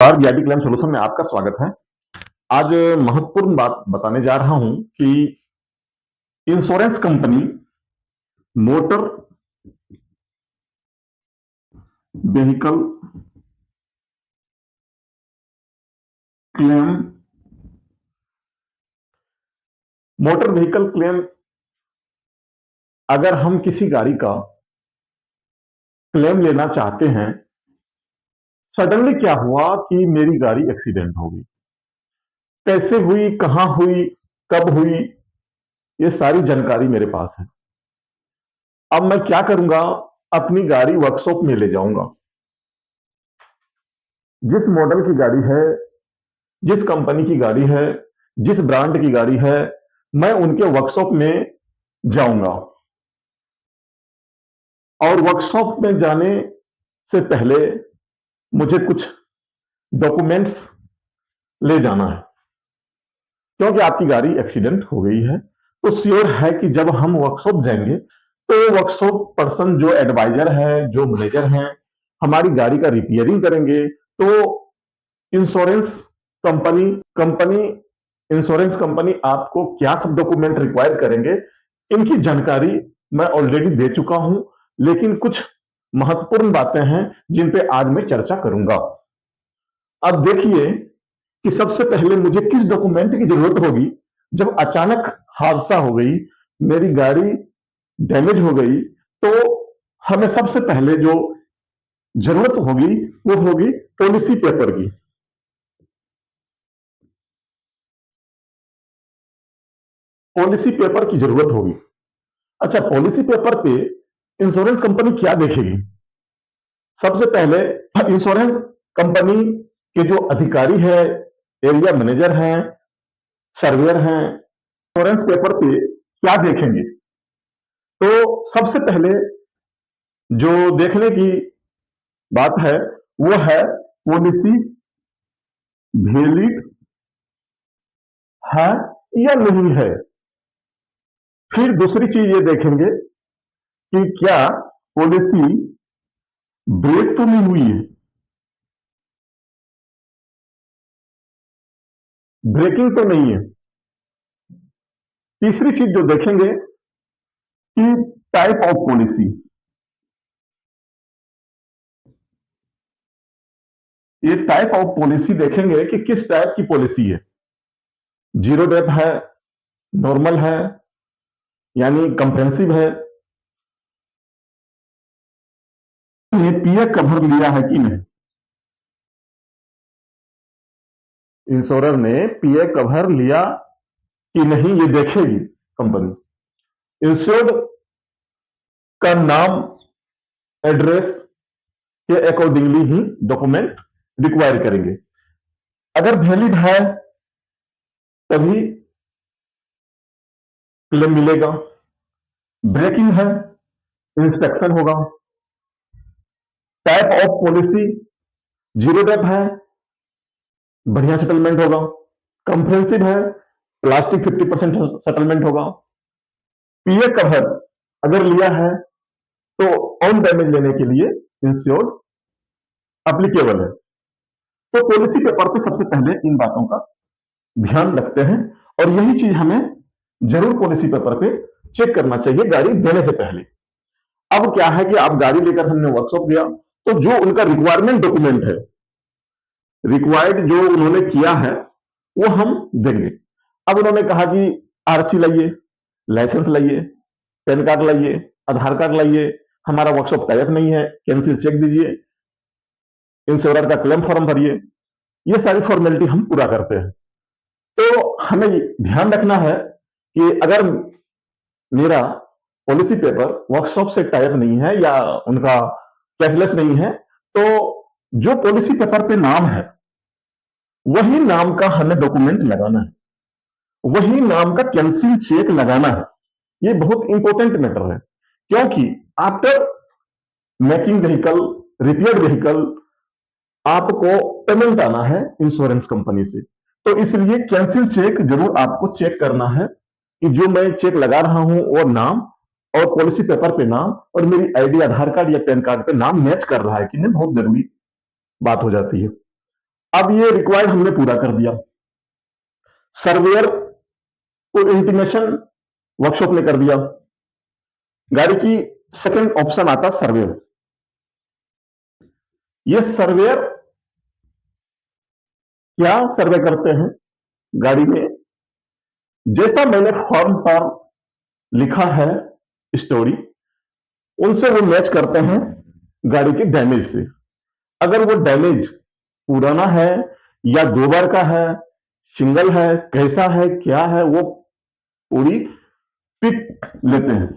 VIP claim solution में आपका स्वागत है। आज महत्वपूर्ण बात बताने जा रहा हूं कि insurance company motor vehicle claim अगर हम किसी गाड़ी का क्लेम लेना चाहते हैं, सडनली क्या हुआ कि मेरी गाड़ी एक्सीडेंट हो गई, कैसे हुई, कहां हुई, कब हुई, ये सारी जानकारी मेरे पास है। अब मैं क्या करूंगा, अपनी गाड़ी वर्कशॉप में ले जाऊंगा। जिस मॉडल की गाड़ी है, जिस कंपनी की गाड़ी है, जिस ब्रांड की गाड़ी है, मैं उनके वर्कशॉप में जाऊंगा और वर्कशॉप में जाने से पहले मुझे कुछ डॉक्यूमेंट्स ले जाना है, क्योंकि आपकी गाड़ी एक्सीडेंट हो गई है। तो श्योर है कि जब हम वर्कशॉप जाएंगे तो वर्कशॉप पर्सन जो एडवाइजर है, जो मैनेजर हैं, हमारी गाड़ी का रिपेयरिंग करेंगे। तो इंश्योरेंस कंपनी इंश्योरेंस कंपनी आपको क्या सब डॉक्यूमेंट रिक्वायर करेंगे, इनकी जानकारी मैं ऑलरेडी दे चुका हूं, लेकिन कुछ महत्वपूर्ण बातें हैं जिन पे आज मैं चर्चा करूंगा। अब देखिए कि सबसे पहले मुझे किस डॉक्यूमेंट की जरूरत होगी। जब अचानक हादसा हो गई, मेरी गाड़ी डैमेज हो गई, तो हमें सबसे पहले जो जरूरत होगी वो होगी पॉलिसी पेपर की। पॉलिसी पेपर की जरूरत होगी। अच्छा, पॉलिसी पेपर पे इंश्योरेंस कंपनी क्या देखेगी? सबसे पहले इंश्योरेंस कंपनी के जो अधिकारी है, एरिया मैनेजर हैं, सर्वेयर हैं, इंश्योरेंस पेपर पे क्या देखेंगे? तो सबसे पहले जो देखने की बात है वो है पॉलिसी वैलिड है या नहीं है। फिर दूसरी चीज ये देखेंगे कि क्या पॉलिसी ब्रेक तो नहीं हुई है, ब्रेकिंग तो नहीं है। तीसरी चीज जो देखेंगे कि टाइप ऑफ पॉलिसी, ये टाइप ऑफ पॉलिसी देखेंगे कि किस टाइप की पॉलिसी है। जीरो डेप है, नॉर्मल है, यानी कंप्रेहेंसिव है, ये पीए कवर लिया है कि नहीं, इंश्योरर ने पीए कवर लिया कि नहीं, ये देखेगी कंपनी। इंश्योर्ड का नाम, एड्रेस के अकॉर्डिंगली ही डॉक्यूमेंट रिक्वायर करेंगे। अगर वैलिड है तभी क्लेम मिलेगा, ब्रेकिंग है इंस्पेक्शन होगा। Type of policy zero dep है, बढ़िया सेटलमेंट होगा। कंप्रेहेंसिव है, प्लास्टिक 50% सेटलमेंट होगा। पीए कवर अगर लिया है तो ऑन डैमेज लेने के लिए इंश्योर्ड एप्लीकेबल है। तो पॉलिसी पेपर पे सबसे पहले इन बातों का ध्यान रखते हैं और यही चीज हमें जरूर पॉलिसी पेपर पे चेक करना चाहिए गाड़ी देने से पहले। अब क्या है कि आप गाड़ी लेकर हमने वर्कशॉप गया, तो जो उनका रिक्वायरमेंट डॉक्यूमेंट है, रिक्वायर्ड जो उन्होंने किया है वो हम देंगे। अब उन्होंने कहा कि आरसी लाइए, लाइसेंस लाइए, पैन कार्ड लाइए, आधार कार्ड लाइए, हमारा वर्कशॉप टाइप नहीं है, कैंसिल चेक दीजिए, इंश्योरर का क्लेम फॉर्म भरिए। ये सारी फॉर्मेलिटी हम पूरा करते हैं। तो हमें ध्यान रखना है कि अगर मेरा पॉलिसी पेपर वर्कशॉप से टाइप नहीं है या उनका कैशलेस नहीं है, तो जो पॉलिसी पेपर पे नाम है वही नाम का हमें डॉक्यूमेंट लगाना है, वही नाम का कैंसिल चेक लगाना है। ये बहुत इंपॉर्टेंट मैटर है, क्योंकि after making vehicle, repaired vehicle, आपको पेमेंट आना है इंश्योरेंस कंपनी से। तो इसलिए कैंसिल चेक जरूर आपको चेक करना है कि जो मैं चेक लगा रहा हूं वो नाम और पॉलिसी पेपर पे नाम और मेरी आईडी, आधार कार्ड या पैन कार्ड पे नाम मैच कर रहा है कि नहीं, बहुत जरूरी बात हो जाती है। अब ये रिक्वायर्ड हमने पूरा कर दिया, सर्वेयर को इंटीमेशन वर्कशॉप ने कर दिया। गाड़ी की सेकंड ऑप्शन आता सर्वेयर। ये सर्वेयर क्या सर्वे करते हैं गाड़ी में, जैसा मैंने फॉर्म पर लिखा है स्टोरी, उनसे वो मैच करते हैं गाड़ी के डैमेज से। अगर वो डैमेज पुराना है या 2 बार का है, सिंगल है, कैसा है, क्या है, वो पूरी पिक लेते हैं।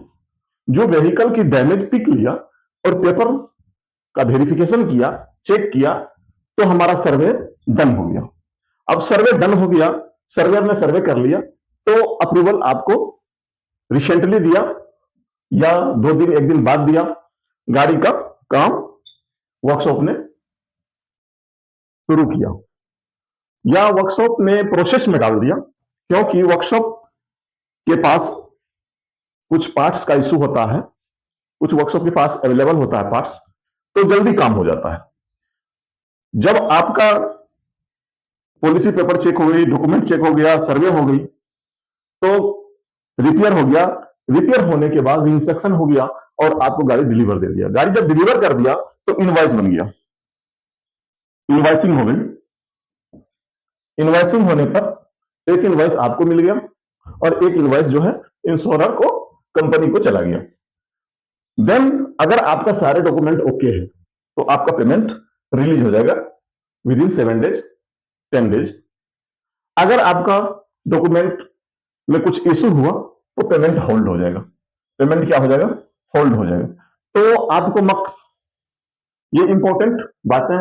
जो व्हीकल की डैमेज पिक लिया और पेपर का वेरिफिकेशन किया, चेक किया, तो हमारा सर्वे डन हो गया। अब सर्वे डन हो गया, सर्वेयर ने सर्वे कर लिया, तो अप्रूवल आपको रिसेंटली दिया या 2 दिन 1 दिन बाद दिया, गाड़ी का काम वर्कशॉप ने शुरू किया या वर्कशॉप ने प्रोसेस में डाल दिया, क्योंकि वर्कशॉप के पास कुछ पार्ट्स का इशू होता है, कुछ वर्कशॉप के पास अवेलेबल होता है पार्ट्स, तो जल्दी काम हो जाता है। जब आपका पॉलिसी पेपर चेक हो गई, डॉक्यूमेंट चेक हो गया, सर्वे हो गई, तो रिपेयर हो गया, रिपेयर होने के बाद इंस्पेक्शन हो गया और आपको गाड़ी डिलीवर दे दिया। गाड़ी जब डिलीवर कर दिया तो इनवॉइस बन गया, इनवॉइसिंग हो गई। इनवॉइसिंग होने पर एक इनवॉइस आपको मिल गया और एक इनवॉइस जो है इंश्योरर को, कंपनी को चला गया। देन अगर आपका सारे डॉक्यूमेंट ओके है तो आपका पेमेंट रिलीज हो जाएगा विद इन 7 डेज 10 डेज। अगर आपका डॉक्यूमेंट में कुछ इशू हुआ तो पेमेंट होल्ड हो जाएगा। पेमेंट क्या हो जाएगा? होल्ड हो जाएगा। तो आपको ये इंपॉर्टेंट बातें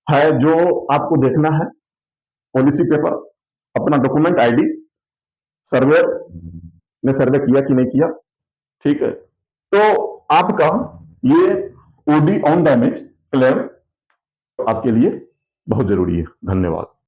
है जो आपको देखना है। पॉलिसी पेपर, अपना डॉक्यूमेंट आईडी, सर्वेयर ने सर्वे किया कि नहीं किया, ठीक है, तो आपका ये ओडी ऑन डैमेज क्लेम आपके लिए बहुत जरूरी है। धन्यवाद।